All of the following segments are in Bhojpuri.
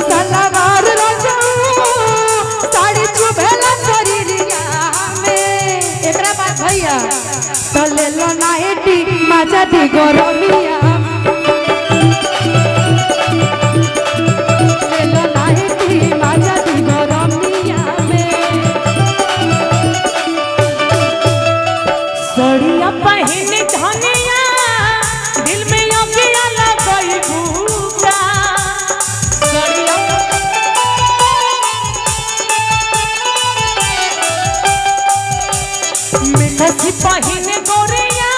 सलवार साड़ी चुभेला शरीरिया में एकरा बाद भैया तले लो नाइटी मजा दी गरमिया सड़िया पहन धनिया दिल में अगिया लगई भूका सड़िया मिठसी पहन गोरिया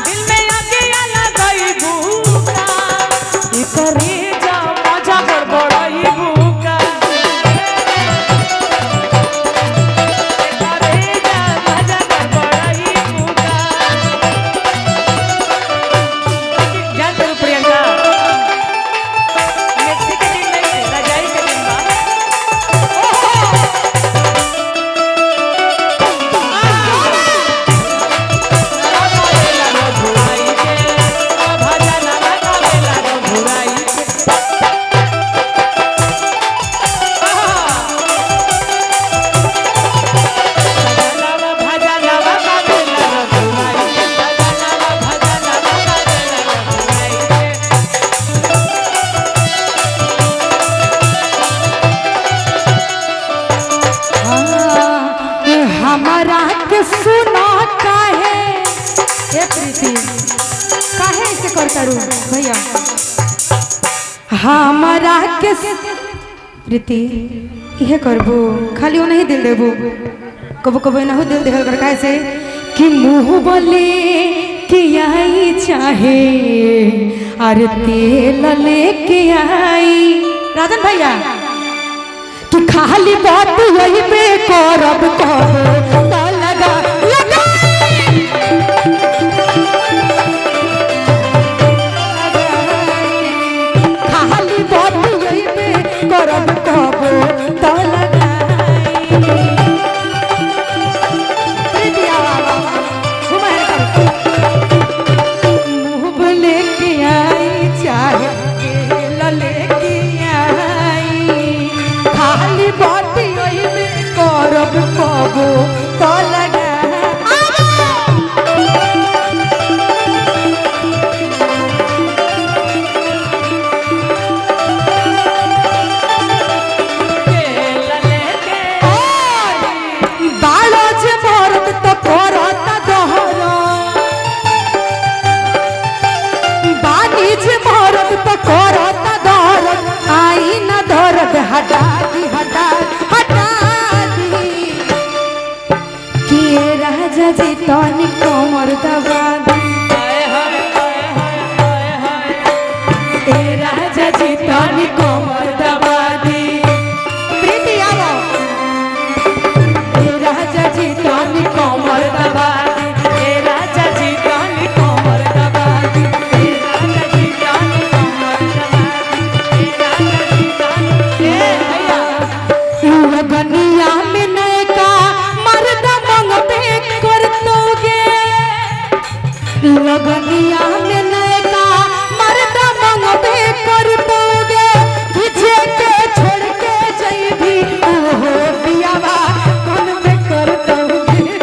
दिल में अगिया लगई भूका एकरे जा मजा गड़बड़ई भूका सुना काहे ए प्रीति काहे ऐसे करता रू भैया हमारा के प्रीति ये करबो खाली वो नहीं दिल देबो कबो कबो ना हो दिल देहल कर काहे से कि मुंह बोले कि आई चाहे अरे तेल लेके आई राजन भैया कि खाली बात वही पे करब कब लगा लगा खाली बात वही पे करब कब तो लगा मुँह बोले के आई चाहे लेके आई खाली बात वही पे करब कब तो लगा हटा दी हटा हटा दी कि राजा जी तनी कमर दबा दी राजा जी तनी कमर दबा दी प्रीति आओ राजा जी तनी कमर दबा दी राजा जी तनी कमर दबा दी राजा जी तनी कमर लगनिया में नयका मर्द मंगबे करतोगे लगनिया में नयका मर्द मंगबे करतोगे तुझे के छोड़ के जइबी ओहो बियावा कौन में करतोगे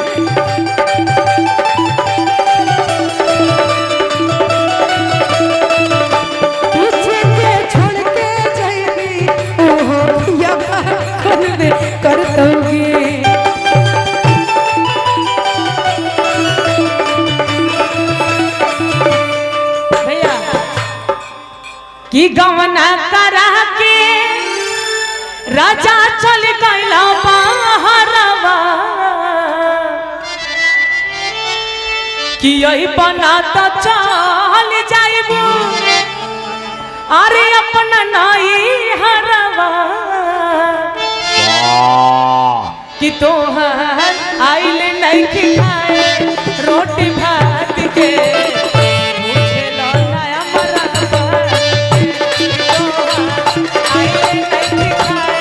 तुझे के छोड़ के जइबी ओहो बियावा करतोगे भैया कि गवना करा के राजा चल गइला बाहरवा कि यही बना तो चल जाइबू अरे अपना नाई हरवा कि तोहर आइल नहीं खाए रोटी भात के मुझे लौटाया मरवा आइल नहीं खाए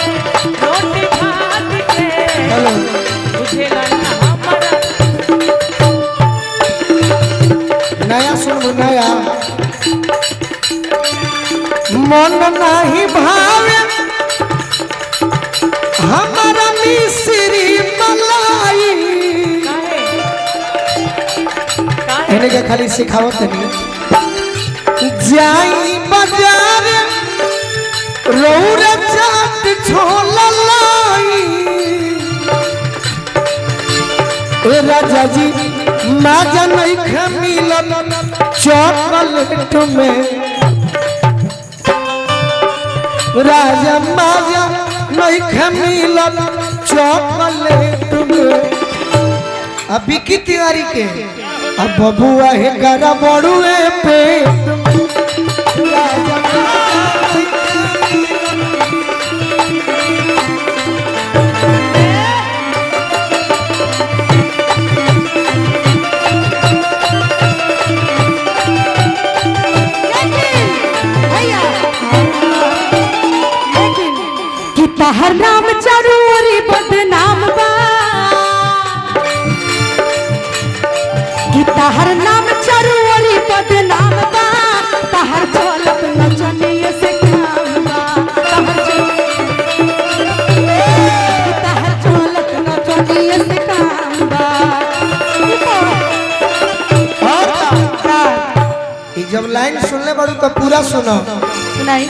रोटी भात के मुझे लौटाया मरवा नया सुन नया मन नहीं भावे हेने के खाली सिखावत नहीं जाई बाजार रौरा चाट छोला लाई ए राजा जी माजा नहीं खमिलन चॉकलेट में राजा माजा नहीं खमिलन चॉकलेट में अभी की तिवारी के अब बबुआ है गरा बड़ुए पे तहर नाम चरूरी बदनाम बा कि तहर नाम चरूरी बदनाम बा तहर चलत नचनिए से काम बा तहर चलत नचनिए से काम बा जब लाइन सुनले बड़ू तो पूरा सुनो सुनाई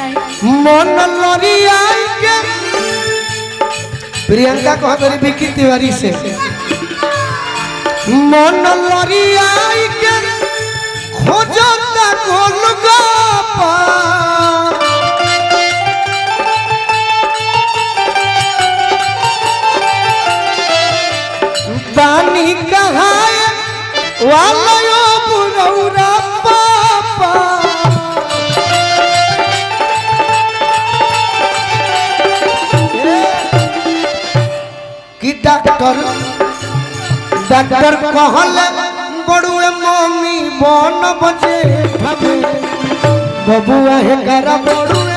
मन लरिया के प्रियंका कह तरी विकी तिवारी से मन लरिया के खोजता गोलगप्पा पानी कहाए वाला यो बुरौरा पापा कि डॉक्टर कहल बड़ुए मम्मी बन बजे भवे बबुआ है करा बड़ुए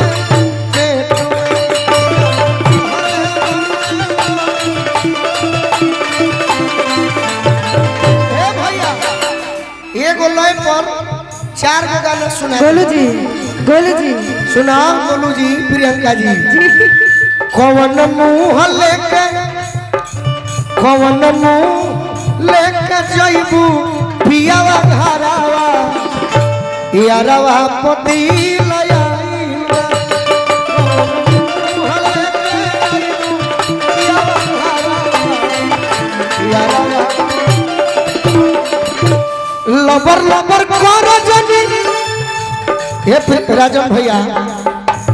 भैया एगो लय पर 4 गो गाना सुना गोलू जी सुना गोलू जी प्रियंका जी कौन मुँह लेके जइबू पियावा घरावा यारवा पति लयाइला लबर लबर करो जनी हे राजन भैया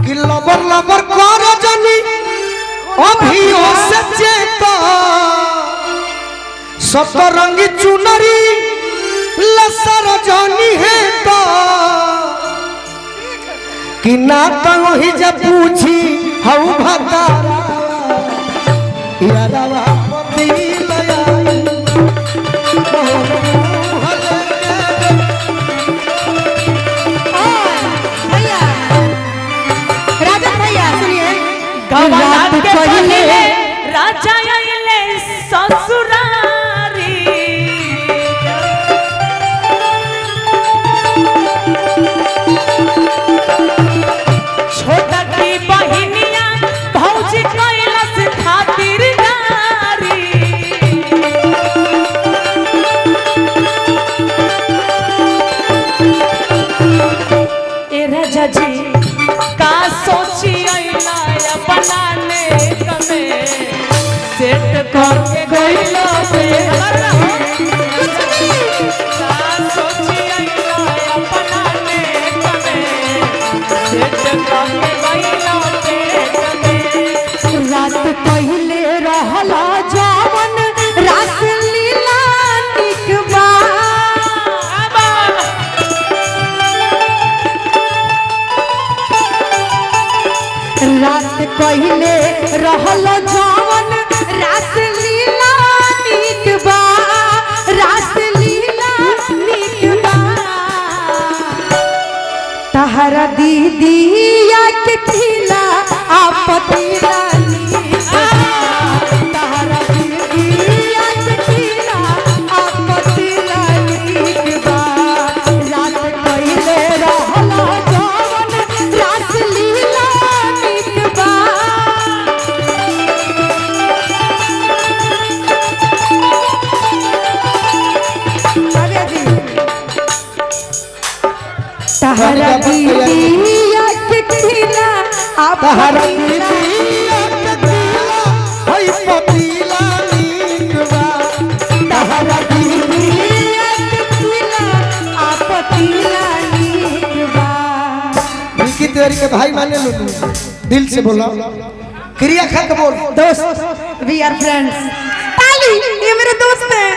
कि लबर लबर करो जनी अभी से चेता सतरंगी चुनरी लसर जानी है तो कि ना तो ही जब पूछी हऊ भतारा यादवा पति लयाई भैया राजन भैया सुनिए रात के पहले राजा आइले ससुरारी छोटा की बहिनिया भौजी कैलाश खातिर गारी ए राजा जी का सोची आइला बनाने कमे सेट करके गइलो पे का सोची आइला बनाने कमे सेट करके गइलो पे रात पहले रहला जावन रास लीला निकबा रात पहले रहला जावन रास लीला निकबा रास लीला निकबा तहरा दीदिया के खिला आपत्ति तहरा दीदिया के खिला आपत्ति रात पहले रहला जावन रास लीला निकबा अरे जी दीदिया के खिला आप तहरा दीदिया के दिला होई पतीला नीकबा तहरा दीदिया के खिला आप पतीला नीकबा। विकी तेरी के भाई माने लो तू दिल से बोला क्रिया खा के बोल दोस्त वी आर फ्रेंड्स। ताली, ये मेरे दोस्त हैं।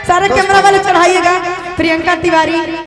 सारे कैमरा वाले चढ़ाइएगा। प्रियंका तिवारी।